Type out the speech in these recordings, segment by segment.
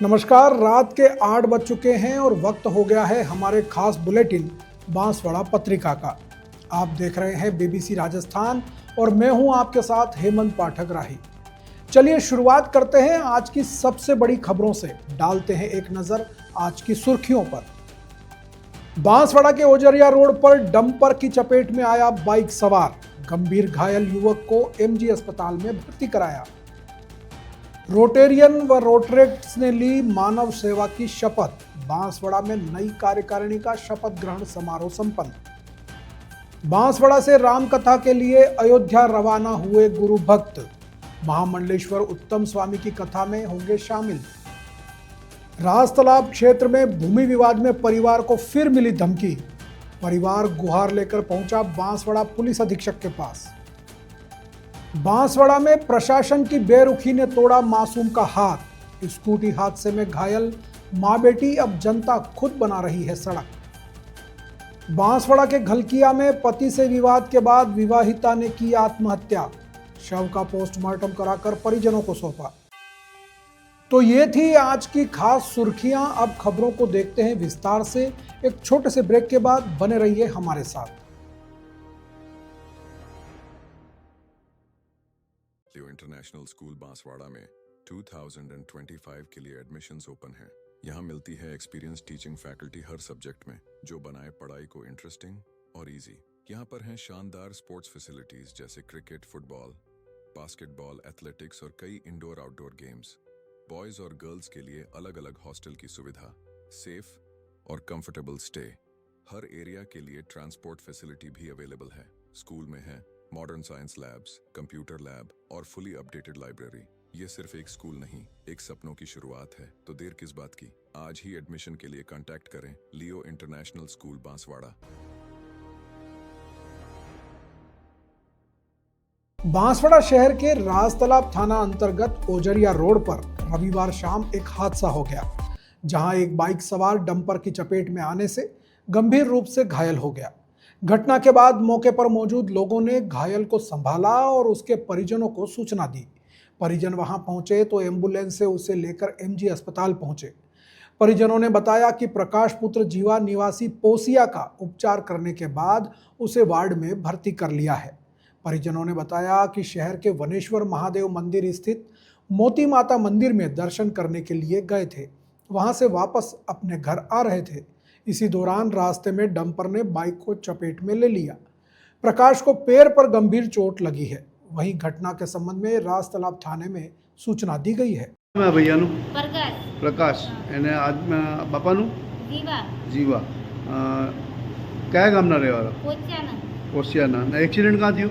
नमस्कार। रात के 8 बज चुके हैं और वक्त हो गया है हमारे खास बुलेटिन बांसवाड़ा पत्रिका का। आप देख रहे हैं बीबीसी राजस्थान और मैं हूं आपके साथ हेमंत पाठक राही। चलिए शुरुआत करते हैं आज की सबसे बड़ी खबरों से। डालते हैं एक नजर आज की सुर्खियों पर। बांसवाड़ा के ओजरिया रोड पर डंपर की चपेट में आया बाइक सवार, गंभीर घायल युवक को एमजी अस्पताल में भर्ती कराया। रोटेरियन व रोटरेक्ट्स ने ली मानव सेवा की शपथ, बांसवाड़ा में नई कार्यकारिणी का शपथ ग्रहण समारोह संपन्न। बांसवाड़ा से रामकथा के लिए अयोध्या रवाना हुए गुरु भक्त, महामंडलेश्वर उत्तम स्वामी की कथा में होंगे शामिल। राज तालाब क्षेत्र में भूमि विवाद में परिवार को फिर मिली धमकी, परिवार गुहार लेकर पहुंचा बांसवाड़ा पुलिस अधीक्षक के पास। बांसवाड़ा में प्रशासन की बेरुखी ने तोड़ा मासूम का हाथ, स्कूटी हादसे में घायल मां बेटी अब जनता खुद बना रही है सड़क। बांसवाड़ा के घलकिया में पति से विवाद के बाद विवाहिता ने की आत्महत्या, शव का पोस्टमार्टम कराकर परिजनों को सौंपा। तो ये थी आज की खास सुर्खियां। अब खबरों को देखते हैं विस्तार से। एक छोटे से ब्रेक के बाद बने रहिए हमारे साथ। लियो इंटरनेशनल स्कूल बांसवाड़ा में 2025 के लिए एडमिशन्स ओपन हैं। यहाँ मिलती है एक्सपीरियंस टीचिंग फैकल्टी हर सब्जेक्ट में, जो बनाए पढ़ाई को इंटरेस्टिंग और इजी। यहाँ पर हैं शानदार स्पोर्ट्स फैसिलिटीज जैसे क्रिकेट, फुटबॉल, बास्केटबॉल, एथलेटिक्स और कई इंडोर आउटडोर गेम्स। बॉयज और गर्ल्स के लिए अलग अलग हॉस्टल की सुविधा, सेफ और कंफर्टेबल स्टे। हर एरिया के लिए ट्रांसपोर्ट फैसिलिटी भी अवेलेबल है। स्कूल में है modern science labs, computer lab और फुली अपडेटेड लाइब्रेरी। ये सिर्फ एक स्कूल नहीं, एक सपनों की शुरुआत है। तो देर किस बात की, आज ही एडमिशन के लिए कांटेक्ट करें लियो इंटरनेशनल स्कूल बांसवाड़ा। बांसवाड़ा शहर के राज तालाब थाना अंतर्गत ओजरिया रोड पर रविवार शाम एक हादसा हो गया, जहां एक बाइक सवार डंपर की चपेट में आने से गंभीर रूप से घायल हो गया। घटना के बाद मौके पर मौजूद लोगों ने घायल को संभाला और उसके परिजनों को सूचना दी। परिजन वहां पहुंचे तो एम्बुलेंस से उसे लेकर एमजी अस्पताल पहुंचे। परिजनों ने बताया कि प्रकाश पुत्र जीवा निवासी पोसिया का उपचार करने के बाद उसे वार्ड में भर्ती कर लिया है। परिजनों ने बताया कि शहर के वनेश्वर महादेव मंदिर स्थित मोती माता मंदिर में दर्शन करने के लिए गए थे। वहां से वापस अपने घर आ रहे थे। इसी दौरान रास्ते में डंपर ने बाइक को चपेट में ले लिया। प्रकाश को पैर पर गंभीर चोट लगी है। वहीं घटना के संबंध में राज तालाब थाने में सूचना दी गई है। भैया प्रकाश एने बापा जीवा क्या गाम ना रहे वाला ओसियाना एक्सीडेंट कहाँ थी?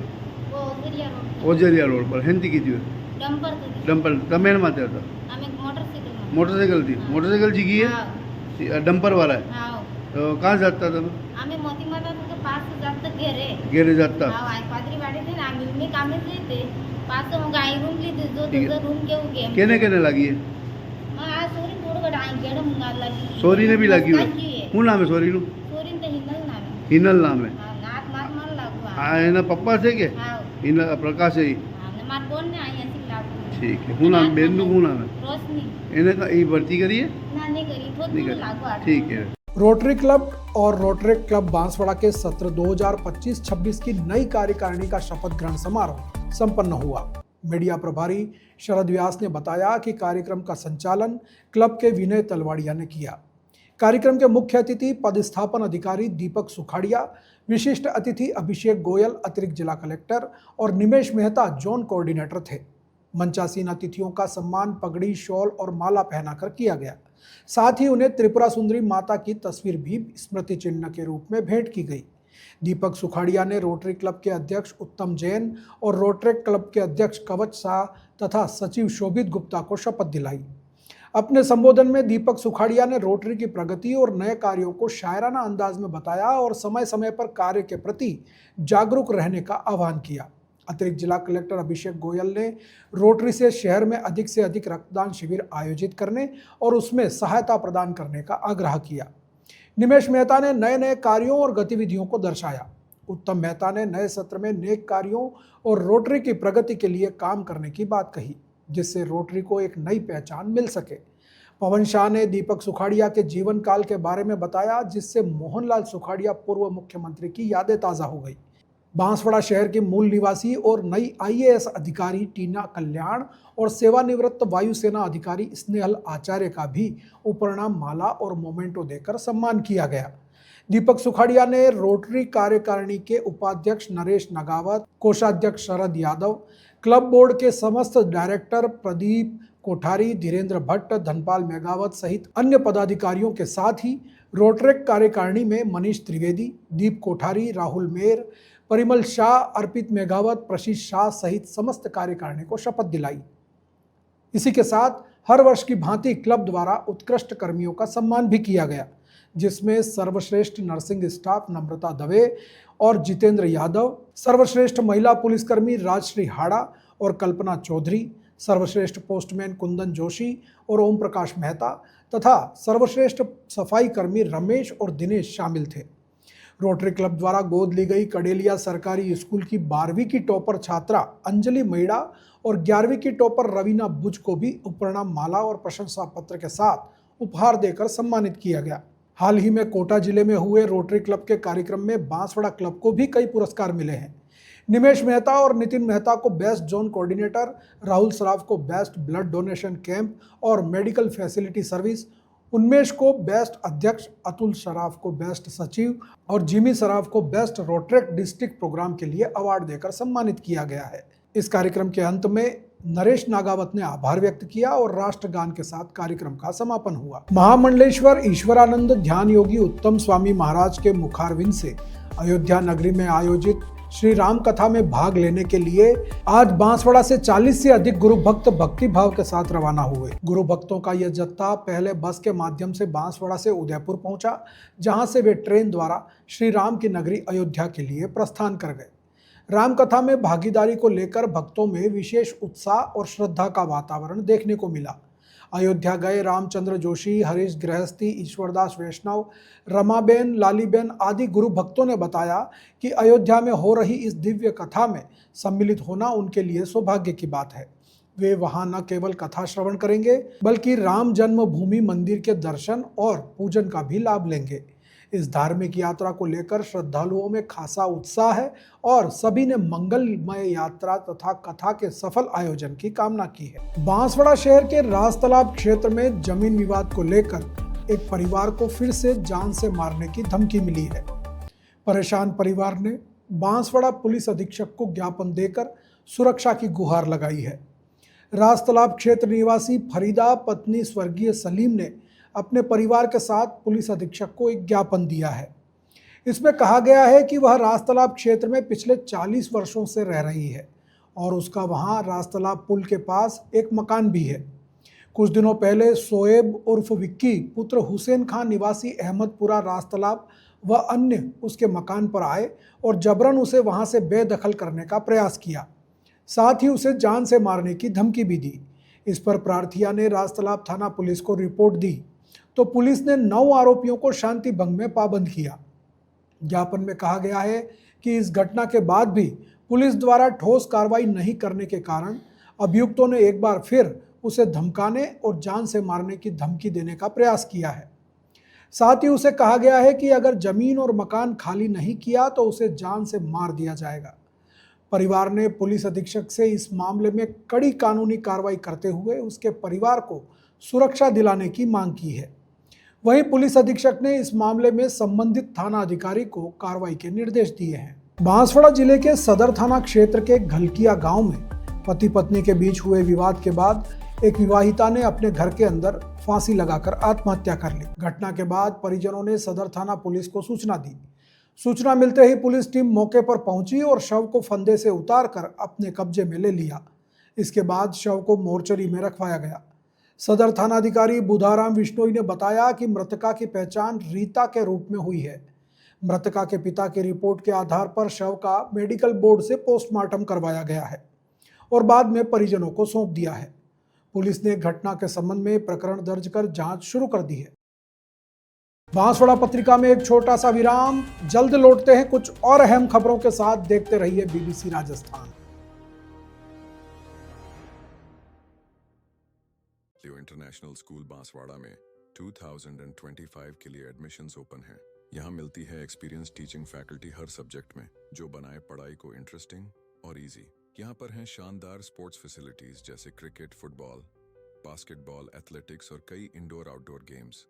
ओजरिया रोड पर हेंती की थी डंपर तमेन माते था मोटरसाइकिल थी। मोटरसाइकिल जी की है डंपर वाला है। तो कहाँ जाता था? आम्ही मोती माता के पास जाता घेरे जाता पादरी वाडे थे ना, आम्ही मी कामे थे पास मग आई रूम ली जो तुझा रूम के उगे केने केने लगी है? हां सोरी थोड़ा बड़ा आई गेड़ मुंगा लगी। सोरी ने भी लगी है। कौन नाम है सोरी नु? सोरी तो हिनल नाम है। हिनल नाम है। हां नाथ मार मार लागू हां एना पप्पा से के? हां हिनल प्रकाश है। हां मार बोल ने आई ऐसी लागू। ठीक है। कौन नाम बेन नु कौन नाम है? रोशनी। एने का ई भर्ती करी है? ना नहीं करी, थोड़ा लागू। ठीक है। रोटरी क्लब और रोटरेक्ट क्लब बांसवाड़ा के सत्र 2025-26 की नई कार्यकारिणी का शपथ ग्रहण समारोह संपन्न हुआ। मीडिया प्रभारी शरद व्यास ने बताया कि कार्यक्रम का संचालन क्लब के विनय तलवाड़िया ने किया। कार्यक्रम के मुख्य अतिथि पदस्थापन अधिकारी दीपक सुखाड़िया, विशिष्ट अतिथि अभिषेक गोयल अतिरिक्त जिला कलेक्टर और निमेश मेहता जोन कोऑर्डिनेटर थे। मंचासीन अतिथियों का सम्मान पगड़ी, शॉल और माला पहनाकर किया गया। साथ ही उन्हें त्रिपुरा सुंदरी माता की तस्वीर भी स्मृति चिन्ह के रूप में भेंट की गई। दीपक सुखाड़िया ने रोटरी क्लब के अध्यक्ष उत्तम जैन और रोटरेक्ट क्लब के अध्यक्ष कवच शाह तथा सचिव शोभित गुप्ता को शपथ दिलाई। अपने संबोधन में दीपक सुखाड़िया ने रोटरी की प्रगति और नए कार्यों को शायराना अंदाज में बताया और समय समय पर कार्य के प्रति जागरूक रहने का आह्वान किया। अतिरिक्त जिला कलेक्टर अभिषेक गोयल ने रोटरी से शहर में अधिक से अधिक रक्तदान शिविर आयोजित करने और उसमें सहायता प्रदान करने का आग्रह किया। निमेश मेहता ने नए नए कार्यों और गतिविधियों को दर्शाया। उत्तम मेहता ने नए सत्र में नेक कार्यों और रोटरी की प्रगति के लिए काम करने की बात कही, जिससे रोटरी को एक नई पहचान मिल सके। पवन शाह ने दीपक सुखाड़िया के जीवन काल के बारे में बताया, जिससे मोहनलाल सुखाड़िया पूर्व मुख्यमंत्री की यादें ताज़ा हो गई। बांसवाड़ा शहर की मूल निवासी और नई IAS अधिकारी टीना कल्याण और सेवानिवृत्त वायुसेना अधिकारी स्नेहल आचार्य का भी उपरणाम माला और मोमेंटो देकर सम्मान किया गया। दीपक सुखाड़िया ने रोटरी कार्यकारिणी के उपाध्यक्ष नरेश नगावत, कोषाध्यक्ष शरद यादव, क्लब बोर्ड के समस्त डायरेक्टर प्रदीप कोठारी, धीरेन्द्र भट्ट, धनपाल मेघावत सहित अन्य पदाधिकारियों के साथ ही रोटरेक कार्यकारिणी में मनीष त्रिवेदी, दीप कोठारी, राहुल मेर, परिमल शाह, अर्पित मेघावत, प्रशीष शाह सहित समस्त कार्यकारिणी को शपथ दिलाई। इसी के साथ हर वर्ष की भांति क्लब द्वारा उत्कृष्ट कर्मियों का सम्मान भी किया गया, जिसमें सर्वश्रेष्ठ नर्सिंग स्टाफ नम्रता दवे और जितेंद्र यादव, सर्वश्रेष्ठ महिला पुलिसकर्मी राजश्री हाड़ा और कल्पना चौधरी, सर्वश्रेष्ठ पोस्टमैन कुंदन जोशी और ओम प्रकाश मेहता तथा सर्वश्रेष्ठ सफाई कर्मी रमेश और दिनेश शामिल थे। रोटरी क्लब द्वारा गोद ली गई कडेलिया सरकारी स्कूल की 12वीं की टॉपर छात्रा अंजलि मैड़ा और 11वीं की टॉपर रवीना बुज को भी उपरणाम माला और प्रशंसा पत्र के साथ उपहार देकर सम्मानित किया गया। हाल ही में कोटा जिले में हुए रोटरी क्लब के कार्यक्रम में बांसवाड़ा क्लब को भी कई पुरस्कार मिले हैं। निमेश मेहता और नितिन मेहता को west zone coordinator, Rahul Saraf को बेस्ट ब्लड डोनेशन कैंप और मेडिकल फैसिलिटी सर्विस, उन्मेष को बेस्ट अध्यक्ष, अतुल सराफ को बेस्ट सचिव और जिमी सराफ को बेस्ट रोटरेक डिस्ट्रिक्ट प्रोग्राम के लिए अवार्ड देकर सम्मानित किया गया है। इस कार्यक्रम के अंत में नरेश नागावत ने आभार व्यक्त किया और राष्ट्रगान के साथ कार्यक्रम का समापन हुआ। महामंडलेश्वर ईश्वरानंद ध्यान योगी उत्तम स्वामी महाराज के मुखारविंद से अयोध्या नगरी में आयोजित श्री राम कथा में भाग लेने के लिए आज बांसवाड़ा से 40 से अधिक गुरु भक्त भक्ति भाव के साथ रवाना हुए। गुरु भक्तों का यह जत्था पहले बस के माध्यम से बांसवाड़ा से उदयपुर पहुंचा, जहां से वे ट्रेन द्वारा श्री राम की नगरी अयोध्या के लिए प्रस्थान कर गए। राम कथा में भागीदारी को लेकर भक्तों में विशेष उत्साह और श्रद्धा का वातावरण देखने को मिला। अयोध्या गए रामचंद्र जोशी, हरीश गृहस्थी, ईश्वरदास वैष्णव, रमाबेन, लालीबेन आदि गुरु भक्तों ने बताया कि अयोध्या में हो रही इस दिव्य कथा में सम्मिलित होना उनके लिए सौभाग्य की बात है। वे वहां न केवल कथा श्रवण करेंगे बल्कि राम जन्मभूमि मंदिर के दर्शन और पूजन का भी लाभ लेंगे। इस धार्मिक यात्रा को लेकर श्रद्धालुओं में खासा उत्साह है और सभी ने मंगलमय यात्रा तथा कथा के सफल आयोजन की कामना की है। बांसवाड़ा शहर के राज तालाब क्षेत्र में जमीन विवाद को लेकर एक परिवार को फिर से जान से मारने की धमकी मिली है। परेशान परिवार ने बांसवाड़ा पुलिस अधीक्षक को ज्ञापन देकर सुरक्षा की गुहार लगाई है। राज तालाब क्षेत्र निवासी फरीदा पत्नी स्वर्गीय सलीम ने अपने परिवार के साथ पुलिस अधीक्षक को एक ज्ञापन दिया है। इसमें कहा गया है कि वह राज तालाब क्षेत्र में पिछले 40 वर्षों से रह रही है और उसका वहां राज तालाब पुल के पास एक मकान भी है। कुछ दिनों पहले शोएब उर्फ विक्की पुत्र हुसैन खान निवासी अहमदपुरा राज तालाब व अन्य उसके मकान पर आए और जबरन उसे वहां से बेदखल करने का प्रयास किया, साथ ही उसे जान से मारने की धमकी भी दी। इस पर प्रार्थिया ने राज तालाब थाना पुलिस को रिपोर्ट दी तो पुलिस ने 9 आरोपियों को शांति भंग में पाबंद किया। ज्ञापन में कहा गया है कि इस घटना के बाद भी पुलिस द्वारा ठोस कार्रवाई नहीं करने के कारण अभियुक्तों ने एक बार फिर उसे धमकाने और जान से मारने की धमकी देने का प्रयास किया है। साथ ही उसे कहा गया है कि अगर जमीन और मकान खाली नहीं किया तो उसे जान से मार दिया जाएगा। परिवार ने पुलिस अधीक्षक से इस मामले में कड़ी कानूनी कार्रवाई करते हुए उसके परिवार को सुरक्षा दिलाने की मांग की है। वहीं पुलिस अधीक्षक ने इस मामले में संबंधित थाना अधिकारी को कार्रवाई के निर्देश दिए हैं। बांसवाड़ा जिले के सदर थाना क्षेत्र के घलकिया गांव में पति पत्नी के बीच हुए विवाद के बाद एक विवाहिता ने अपने घर के अंदर फांसी लगाकर आत्महत्या कर ली। घटना के बाद परिजनों ने सदर थाना पुलिस को सूचना दी। सूचना मिलते ही पुलिस टीम मौके पर पहुंची और शव को फंदे से उतारकर अपने कब्जे में ले लिया। इसके बाद शव को मोर्चरी में रखवाया गया। सदर थानाधिकारी बुधाराम विश्नोई ने बताया कि मृतका की पहचान रीता के रूप में हुई है। मृतका के पिता की रिपोर्ट के आधार पर शव का मेडिकल बोर्ड से पोस्टमार्टम करवाया गया है और बाद में परिजनों को सौंप दिया है। पुलिस ने घटना के संबंध में प्रकरण दर्ज कर जांच शुरू कर दी है। बांसवाड़ा पत्रिका में एक छोटा सा विराम, जल्द लौटते हैं कुछ और अहम खबरों के साथ। देखते रहिए BBC Rajasthan. International school Banswara में 2025 के लिए एडमिशन्स ओपन हैं। यहाँ मिलती है एक्सपीरियंस टीचिंग फैकल्टी हर सब्जेक्ट में, जो बनाए पढ़ाई को इंटरेस्टिंग और इजी। यहाँ पर हैं शानदार स्पोर्ट्स फैसिलिटीज जैसे क्रिकेट, फुटबॉल, बास्केटबॉल, एथलेटिक्स और कई इंडोर आउटडोर गेम्स।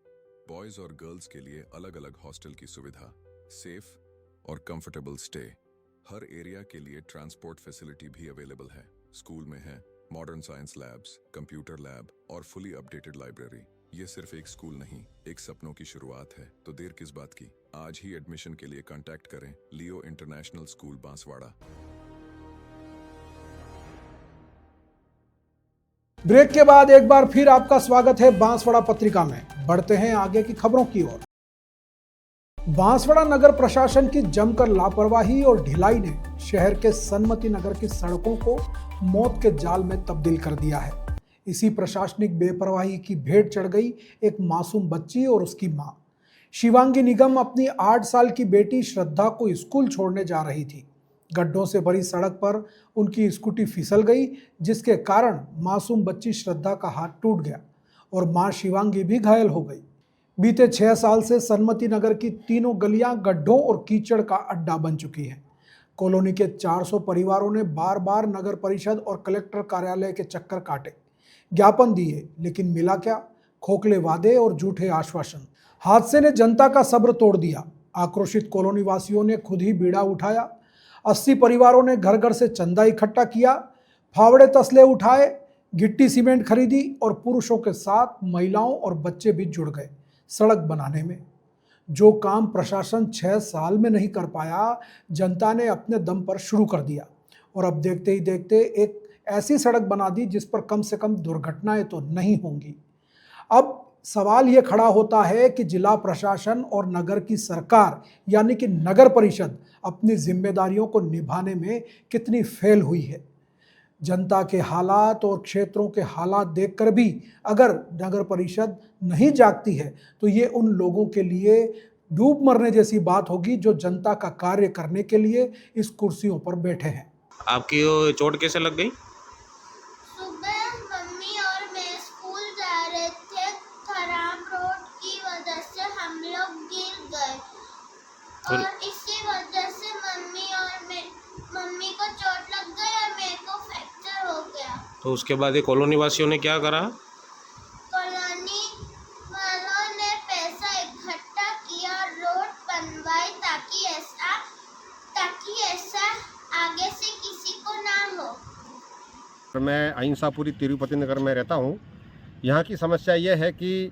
बॉयज और गर्ल्स के लिए अलग अलग हॉस्टल की सुविधा, सेफ और कंफर्टेबल स्टे। हर एरिया के लिए ट्रांसपोर्ट फैसिलिटी भी अवेलेबल है। स्कूल में है modern science labs, computer lab और फुली अपडेटेड लाइब्रेरी। ये सिर्फ एक स्कूल नहीं, एक सपनों की शुरुआत है। तो देर किस बात की, आज ही एडमिशन के लिए कांटेक्ट करें लियो इंटरनेशनल स्कूल बांसवाड़ा। ब्रेक के बाद एक बार फिर आपका स्वागत है बांसवाड़ा पत्रिका में। बढ़ते हैं आगे की खबरों की ओर। बांसवाड़ा नगर प्रशासन की जमकर लापरवाही और ढिलाई ने शहर के सन्मति नगर की सड़कों को मौत के जाल में तब्दील कर दिया है। इसी प्रशासनिक बेपरवाही की भेंट चढ़ गई एक मासूम बच्ची और उसकी मां। शिवांगी निगम अपनी 8 साल की बेटी श्रद्धा को स्कूल छोड़ने जा रही थी। गड्ढों से भरी सड़क पर उनकी स्कूटी फिसल गई, जिसके कारण मासूम बच्ची श्रद्धा का हाथ टूट गया और मां शिवांगी भी घायल हो गई। बीते 6 साल से सन्मति नगर की तीनों गलियां गड्ढों और कीचड़ का अड्डा बन चुकी हैं। कॉलोनी के 400 परिवारों ने बार बार नगर परिषद और कलेक्टर कार्यालय के चक्कर काटे, ज्ञापन दिए, लेकिन मिला क्या? खोखले वादे और झूठे आश्वासन। हादसे ने जनता का सब्र तोड़ दिया। आक्रोशित कॉलोनी वासियों ने खुद ही बीड़ा उठाया। 80 परिवारों ने घर घर से चंदा इकट्ठा किया, फावड़े तसले उठाए, गिट्टी सीमेंट खरीदी और पुरुषों के साथ महिलाओं और बच्चे भी जुड़ गए सड़क बनाने में। जो काम प्रशासन 6 साल में नहीं कर पाया, जनता ने अपने दम पर शुरू कर दिया और अब देखते ही देखते एक ऐसी सड़क बना दी जिस पर कम से कम दुर्घटनाएं तो नहीं होंगी। अब सवाल ये खड़ा होता है कि जिला प्रशासन और नगर की सरकार यानी कि नगर परिषद अपनी जिम्मेदारियों को निभाने में कितनी फेल हुई है। जनता के हालात और क्षेत्रों के हालात देखकर भी अगर नगर परिषद नहीं जागती है तो ये उन लोगों के लिए डूब मरने जैसी बात होगी जो जनता का कार्य करने के लिए इस कुर्सियों पर बैठे हैं। आपकी वो चोट कैसे लग गई? सुबह मम्मी और मैं स्कूल जा रहे थे, खराब रोड की वजह से हम लोग गिर गए और इसी वजह से मम्मी को चोट लग गई और मेरे को फ्रैक्चर हो गया। तो उसके बाद ये कॉलोनी वासियों ने क्या करा? कॉलोनी वालों ने पैसा इकट्ठा किया, रोड बनवाई ताकि ऐसा आगे से किसी को ना हो। मैं अहिंसापुरी तिरुपति नगर में रहता हूँ। यहाँ की समस्या ये है कि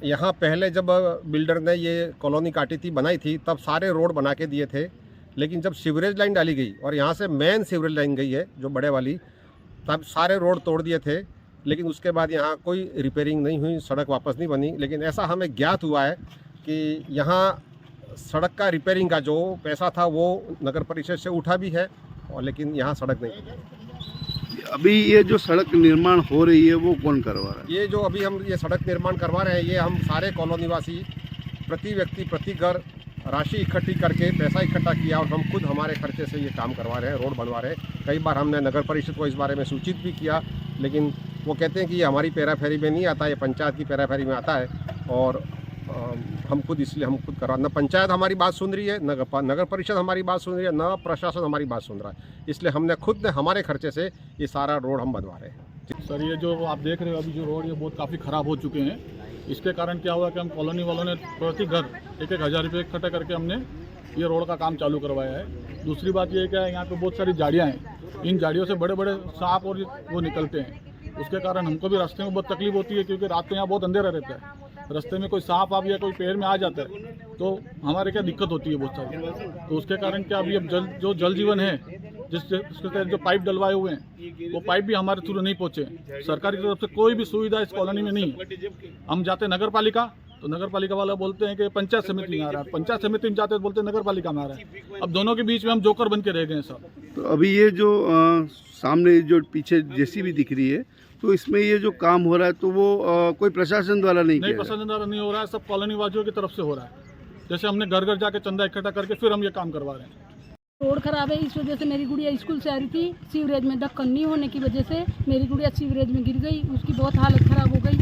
यहाँ पहले जब बिल्डर ने ये कॉलोनी काटी थी, बनाई थी, तब सारे रोड बना के दिए थे। लेकिन जब सीवरेज लाइन डाली गई और यहाँ से मेन सीवरेज लाइन गई है जो बड़े वाली, तब सारे रोड तोड़ दिए थे। लेकिन उसके बाद यहाँ कोई रिपेयरिंग नहीं हुई, सड़क वापस नहीं बनी। लेकिन ऐसा हमें ज्ञात हुआ है कि यहाँ सड़क का रिपेयरिंग का जो पैसा था वो नगर परिषद से उठा भी है, और लेकिन यहाँ सड़क नहीं। अभी ये जो सड़क निर्माण हो रही है वो कौन करवा रहा है? ये जो अभी हम ये सड़क निर्माण करवा रहे हैं, ये हम सारे कॉलोनी वासी प्रति व्यक्ति प्रति घर राशि इकट्ठी करके पैसा इकट्ठा किया और हम खुद हमारे खर्चे से ये काम करवा रहे हैं, रोड बनवा रहे हैं। कई बार हमने नगर परिषद को इस बारे में सूचित भी किया, लेकिन वो कहते हैं कि ये हमारी पैराफेरी में नहीं आता, ये पंचायत की पैराफेरी में आता है और हम खुद करवा। न पंचायत हमारी बात सुन रही है, नगर परिषद हमारी बात सुन रही है, न प्रशासन हमारी बात सुन रहा है। इसलिए हमने खुद ने हमारे खर्चे से ये सारा रोड हम बनवा रहे हैं। सर, ये जो आप देख रहे हो अभी जो रोड ये बहुत काफ़ी ख़राब हो चुके हैं। इसके कारण क्या हुआ कि हम कॉलोनी वालों ने प्रति घर 1,000 रुपये इकट्ठा करके हमने ये रोड का काम चालू करवाया है। दूसरी बात ये है कि यहाँ पे बहुत सारी झाड़ियाँ हैं, इन झाड़ियों से बड़े बड़े सांप और वो निकलते हैं। उसके कारण हमको भी रास्ते में बहुत तकलीफ होती है, क्योंकि रात में यहाँ बहुत अंधेरा रहता है। रास्ते में कोई सांप आप या कोई पेड़ में आ जाता है तो हमारे क्या दिक्कत होती है बहुत सारी। तो उसके कारण क्या अभी अब जो जल जीवन है, जिसके तहत जो पाइप डलवाए हुए हैं, वो पाइप भी हमारे थ्रू नहीं पहुँचे। सरकार की तरफ से कोई भी सुविधा इस कॉलोनी में नहीं है। हम जाते नगर पालिका तो नगर पालिका वाला बोलते हैं कि पंचायत समिति में आ रहा है, पंचायत समिति में जाते हैं बोलते हैं नगर पालिका में आ रहा है। अब दोनों के बीच में हम जोकर बन के रह गए हैं सब। तो अभी ये जो सामने जो पीछे जेसीबी दिख रही है, तो इसमें ये जो काम हो रहा है तो वो कोई प्रशासन द्वारा नहीं प्रशासन द्वारा नहीं हो रहा है, सब कॉलोनी वासियों की तरफ से हो रहा है। जैसे हमने घर घर जाके चंदा इकट्ठा करके फिर हम ये काम करवा रहे हैं। रोड खराब है, इस वजह से मेरी गुड़िया स्कूल से आ रही थी, सीवरेज में ढक्कन नहीं होने की वजह से मेरी गुड़िया सीवरेज में गिर गई, उसकी बहुत हालत खराब हो गई।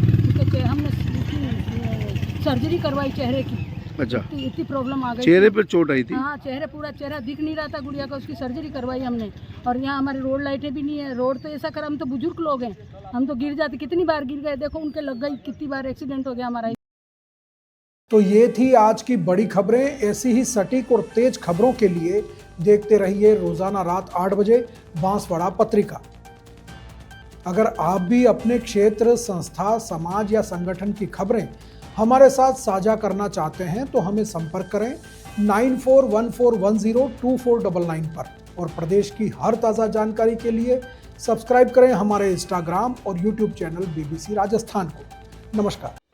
हमने सर्जरी करवाई चेहरे की। अच्छा, इतनी प्रॉब्लम आ गई, चेहरे पर चोट आई थी? हाँ, पूरा चेहरा दिख नहीं रहा था गुड़िया का, उसकी सर्जरी करवाई हमने। और यहाँ हमारी रोड लाइटें भी नहीं है, रोड तो ऐसा कर, हम तो बुजुर्ग लोग हैं, हम तो गिर जाते, कितनी बार गिर गए, देखो उनके लग गई, कितनी बार एक्सीडेंट हो गया हमारा। तो ये थी आज की बड़ी खबरें। ऐसी ही सटीक और तेज खबरों के लिए देखते रहिए रोजाना रात 8 बजे बांसवाड़ा पत्रिका। अगर आप भी अपने क्षेत्र, संस्था, समाज या संगठन की खबरें हमारे साथ साझा करना चाहते हैं तो हमें संपर्क करें 9414102499 पर। और प्रदेश की हर ताज़ा जानकारी के लिए सब्सक्राइब करें हमारे इंस्टाग्राम और यूट्यूब चैनल BBC राजस्थान को। नमस्कार।